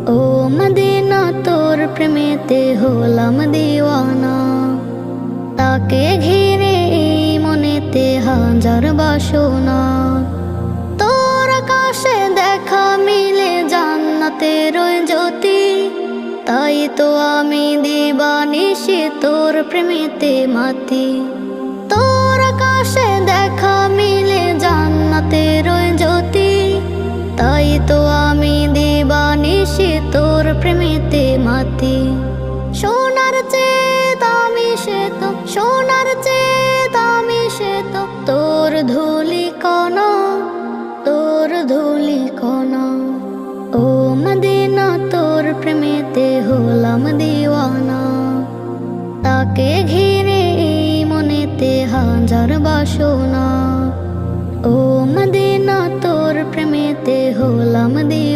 ও Medina তোর প্রেমেতে হলাম দিওয়ানা। তাকে ঘিরে এই মনেতে হাজার বাসনা। তোর আকাশে দেখা মিলে জান্নাতের ওই জ্যোতি। তাই তো আমি দিবানিশি তোর প্রেমেতে মাতি। তোর আকাশে দেখা মিলে জান্নাতের ওই জ্যোতি। তাই তো আমি দিবানিশি তোর প্রেমেতে মাতি। সোনার চেয়ে দামি সে তো, সোনার চেয়ে দামি সে তো তোর ধুলি কণা, তোর ধুলি কণা। ও মদিনা তোর প্রেমেতে হলাম দিওয়ানা। তাকে ঘিরে এই মনেতে হাজার বাসনা। ও মদিনা তোর প্রেমেতে হলাম দিওয়ানা।